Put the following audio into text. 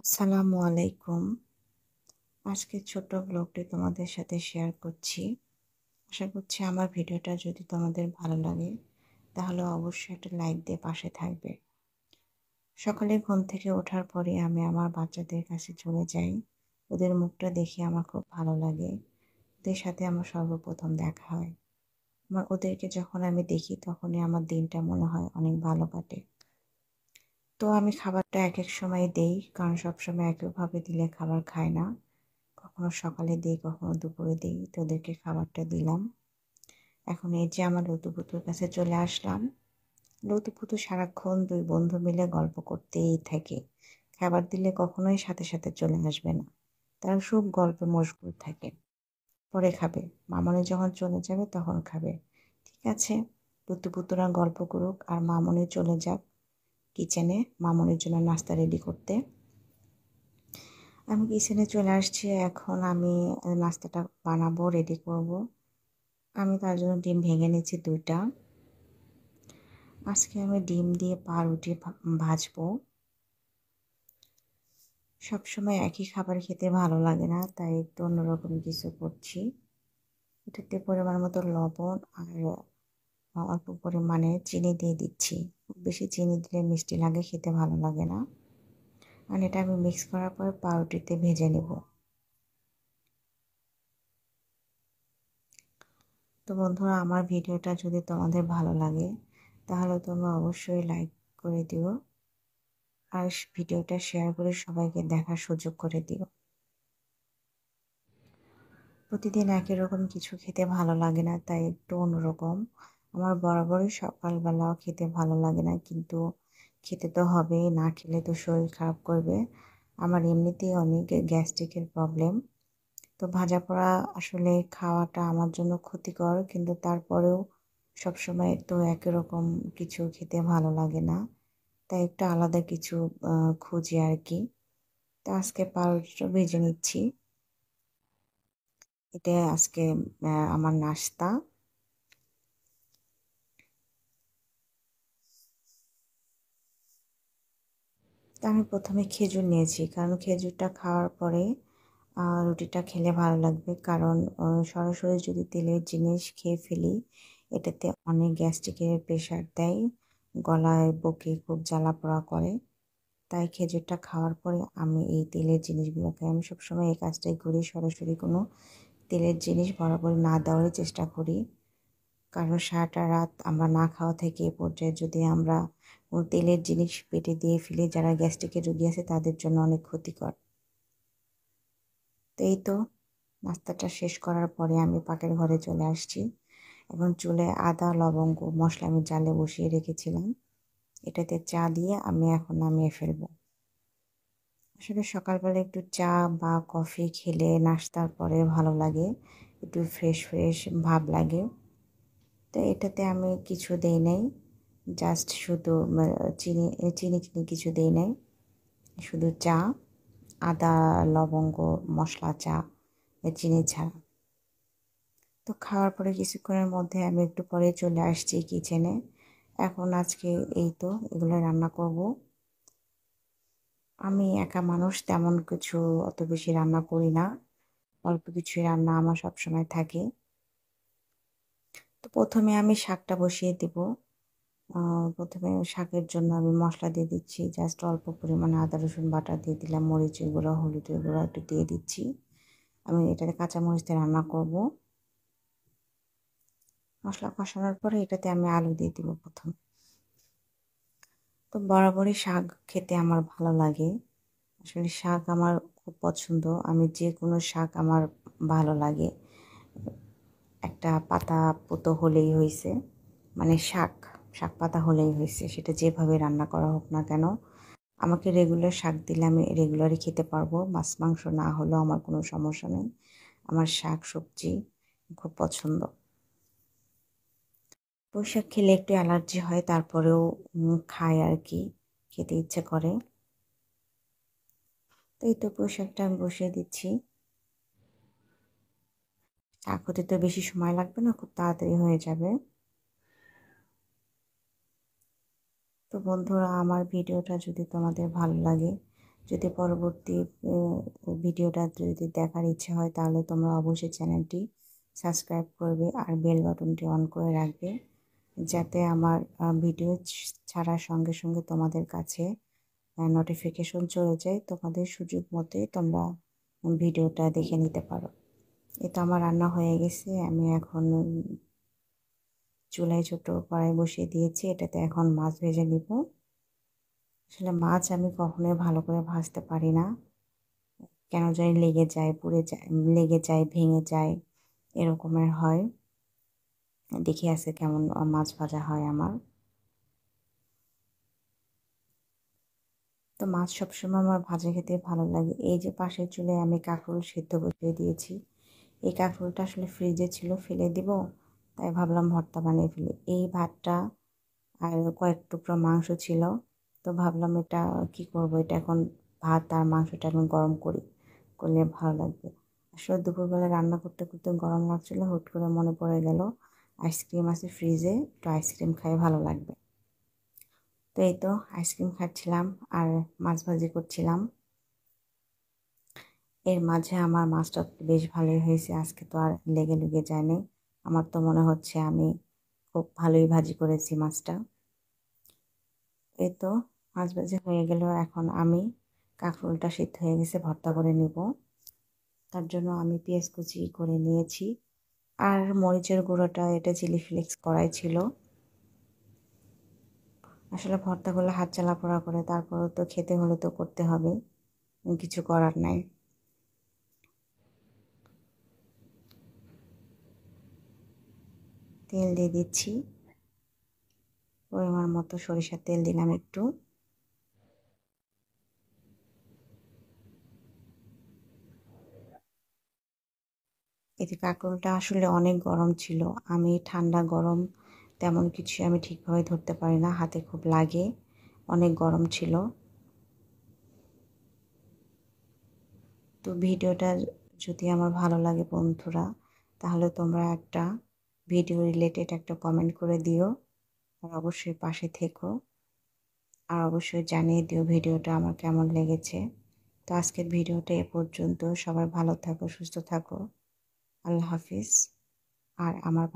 আসসালামু আলাইকুম। আজকে ছোট্ট ব্লগটি তোমাদের সাথে শেয়ার করছি। আশা করছি আমার ভিডিওটা যদি তোমাদের ভালো লাগে তাহলে অবশ্যই একটা লাইক দিয়ে পাশে থাকবে। সকালে ঘুম থেকে ওঠার পরে আমি আমার বাচ্চাদের কাছে চলে যাই। ওদের মুখটা দেখে আমার খুব ভালো লাগে। ওদের সাথে আমার সর্বপ্রথম দেখা হয়। ওদেরকে যখন আমি দেখি তখনই আমার দিনটা মনে হয় অনেক ভালো কাটে। তো আমি খাবারটা এক সময় দেই, কারণ সবসময় একইভাবে দিলে খাবার খায় না। কখনো সকালে দিই, কখনো দুপুরে দিই। তো ওদেরকে খাবারটা দিলাম। এখন এই যে আমার লতুপুতুর কাছে চলে আসলাম। লতুপুতু সারাক্ষণ দুই বন্ধু মিলে গল্প করতেই থাকে। খাবার দিলে কখনোই সাথে সাথে চলে আসবে না। তারা খুব গল্পে মশগুল থাকে। পরে খাবে, মামনি যখন চলে যাবে তখন খাবে। ঠিক আছে, লতুপুতুরা গল্প করুক আর মামনি চলে যাক কিচেনে মামনির জন্য নাস্তা রেডি করতে। আমি কিচেনে চলে আসছি। এখন আমি নাস্তাটা বানাবো, রেডি করব। আমি তার জন্য ডিম ভেঙে নিচ্ছি 2টা। আজকে আমি ডিম দিয়ে পাউরুটি ভাজবো। সবসময় একই খাবার খেতে ভালো লাগে না, তাই একটু অন্যরকম কিছু করছি। এটাতে পরিমাণ মতো লবণ আর অল্প পরিমাণে চিনি দিয়ে দিচ্ছি। বেশি চিনি দিলে মিষ্টি লাগে, খেতে ভালো লাগে না। আর এটা আমি মিক্স করার পর পাউরুটিতে ভেজে নেব। তো বন্ধুরা, আমার ভিডিওটা যদি তোমাদের ভালো লাগে তাহলে তোমরা অবশ্যই লাইক করে দিও আর ভিডিওটা শেয়ার করে সবাইকে দেখার সুযোগ করে দিও। প্রতিদিন একই রকম কিছু খেতে ভালো লাগে না, তাই একটু অন্যরকম। আমার বরাবরই সকালবেলাও খেতে ভালো লাগে না, কিন্তু খেতে তো হবেই, না খেলে তো শরীর খারাপ করবে। আমার এমনিতেই অনেক গ্যাস্ট্রিকের প্রবলেম। তো ভাজা পোড়া আসলে খাওয়াটা আমার জন্য ক্ষতিকর, কিন্তু তারপরেও সবসময় তো একই রকম কিছু খেতে ভালো লাগে না, তাই একটু আলাদা কিছু খুঁজি আর কি। তো আজকে পাউরুটিটা ভেজে নিচ্ছি। এটা আজকে আমার নাস্তা। তো আমি প্রথমে খেজুর নিয়েছি, কারণ খেজুরটা খাওয়ার পরে রুটিটা খেলে ভালো লাগবে। কারণ সরাসরি যদি তেলের জিনিস খেয়ে ফেলি এটাতে অনেক গ্যাস্ট্রিকের প্রেশার দেয়, গলায় বুকে খুব জ্বালা পোড়া করে। তাই খেজুরটা খাওয়ার পরে আমি এই তেলের জিনিসগুলোকে আমি সবসময় এই কাজটাই করি, সরাসরি কোনো তেলের জিনিস বরাবরই না দেওয়ারই চেষ্টা করি। কারণ সারাটা রাত আমরা না খাওয়া থেকে এ পর্যায়ে যদি আমরা কোনো তেলের জিনিস পেটে দিয়ে ফেলি, যারা গ্যাস্ট্রিকের রোগী আছে তাদের জন্য অনেক ক্ষতিকর। তো এই তো নাস্তাটা শেষ করার পরে আমি পাকের ঘরে চলে আসছি। এবং চুলায় আদা লবঙ্গ মশলা আমি জালে বসিয়ে রেখেছিলাম, এটাতে চা দিয়ে আমি এখন নামিয়ে ফেলবো। আসলে সকালবেলা একটু চা বা কফি খেলে নাস্তার পরে ভালো লাগে, একটু ফ্রেশ ফ্রেশ ভাব লাগে। তো এটাতে আমি কিছু দেই নাই, জাস্ট শুধু চিনি চিনি চিনি কিছু দেই নাই, শুধু চা, আদা লবঙ্গ মশলা চা, চিনি ছাড়া। তো খাওয়ার পরে কিছুক্ষণের মধ্যে আমি একটু পরে চলে আসছি কিচেনে। এখন আজকে এই তো এগুলো রান্না করব। আমি একা মানুষ, তেমন কিছু অত বেশি রান্না করি না, অল্প কিছুই রান্না আমার সবসময় থাকে। তো প্রথমে আমি শাকটা বসিয়ে দিব। প্রথমে শাকের জন্য আমি মশলা দিয়ে দিচ্ছি, জাস্ট অল্প পরিমাণে আদা রসুন বাটা দিয়ে দিলাম, মরিচের গুঁড়ো হলুদের গুঁড়ো একটু দিয়ে দিচ্ছি। আমি এটাতে কাঁচামরিচ দিয়ে রান্না করব। মশলা কষানোর পরে এটাতে আমি আলু দিয়ে দিব প্রথম। তো বরাবরই শাক খেতে আমার ভালো লাগে। আসলে শাক আমার খুব পছন্দ, আমি যে কোনো শাক আমার ভালো লাগে। একটা পাতা পোতো হলেই হয়েছে, মানে শাক শাক পাতা হলেই হয়েছে, সেটা যেভাবে রান্না করা হোক না কেন। আমাকে রেগুলার শাক দিলে আমি রেগুলারই খেতে পারবো, মাছ মাংস না হলেও আমার কোনো সমস্যা নেই। আমার শাক সবজি খুব পছন্দ। পুঁই শাক খেলে একটু অ্যালার্জি হয়, তারপরেও খাই আর কি, খেতে ইচ্ছে করে। তো এই তো পুঁই শাকটা আমি বসিয়ে দিচ্ছি। শাক হতে তো বেশি সময় লাগবে না, খুব তাড়াতাড়ি হয়ে যাবে। তো বন্ধুরা, আমার ভিডিওটা যদি তোমাদের ভালো লাগে যদি পরবর্তী ভিডিওটা যদি দেখার ইচ্ছে হয় তাহলে তোমরা অবশ্যই চ্যানেলটি সাবস্ক্রাইব করবে আর বেল বাটনটি অন করে রাখবে, যাতে আমার ভিডিও ছাড়ার সঙ্গে সঙ্গে তোমাদের কাছে নোটিফিকেশন চলে যায়, তোমাদের সুযোগ মতোই তোমরা ভিডিওটা দেখে নিতে পারো। এটা আমার রান্না হয়ে গেছে। আমি এখন চুলায় ছোট কড়াই বসিয়ে দিয়েছি, এটাতে এখন মাছ ভেজে নিব। আসলে মাছ আমি কখনোই ভালো করে ভাজতে পারি না, কেন জানি লেগে যায়, পুড়ে যায়, লেগে যায়, ভেঙে যায়, এরকমের হয়। দেখি আছে কেমন মাছ ভাজা হয় আমার। তো মাছ সবসময় আমার ভাজা খেতে ভালো লাগে। এই যে পাশের চুলায় আমি কাঁকরোল সিদ্ধ বসিয়ে দিয়েছি। এই কাঁকরোলটা আসলে ফ্রিজে ছিল, ফেলে দিব, তাই ভাবলাম ভর্তা বানিয়ে ফেলি। এই ভাতটা আর কয়েক টুকরো মাংস ছিল, তো ভাবলাম এটা কি করব, এটা এখন ভাত আর মাংসটা এখন গরম করলে ভালো লাগবে। আসলে দুপুরবেলা রান্না করতে করতে গরম লাগছিল, হুট করে মনে পড়ে গেল আইসক্রিম আছে ফ্রিজে, একটু আইসক্রিম খাই ভালো লাগবে। তো এই তো আইসক্রিম খাচ্ছিলাম আর মাছ ভাজি করছিলাম। এর মাঝে আমার মাছটা বেশ ভালোই হয়েছে, আজকে তো আর লেগে যায়নি। আমার তো মনে হচ্ছে আমি খুব ভালোই ভাজি করেছি মাছটা। এই তো মাছ ভাজি হয়ে গেল, এখন আমি কাঁকরোলটা সিদ্ধ হয়ে গেছে, ভর্তা করে নিব। তার জন্য আমি পেঁয়াজ কুচি করে নিয়েছি আর মরিচের গুঁড়োটা, এটা চিলি ফ্লেক্স করাই ছিল। আসলে ভর্তাগুলো হাত জ্বালা পোড়া করে, তারপরও তো খেতে হলে তো করতে হবে, কিছু করার নাই। তেল দিয়ে দিচ্ছি, পরিমাণ মতো সরিষার তেল দিলাম একটু। এতে কাঁকরোলটা আসলে অনেক গরম ছিল, আমি ঠান্ডা গরম তেমন কিছু আমি ঠিকভাবে ধরতে পারি না, হাতে খুব লাগে, অনেক গরম ছিল। তো ভিডিওটা যদি আমার ভালো লাগে বন্ধুরা, তাহলে তোমরা একটা ভিডিও রিলেটেড একটা কমেন্ট করে দিও, আর অবশ্যই পাশে থেকো, আর অবশ্যই জানিয়ে দিও ভিডিওটা আমার কেমন লেগেছে। তো আজকের ভিডিওটা এ পর্যন্ত, সবাই ভালো থাকো, সুস্থ থাকো, আল্লাহ হাফিজ। আর আমার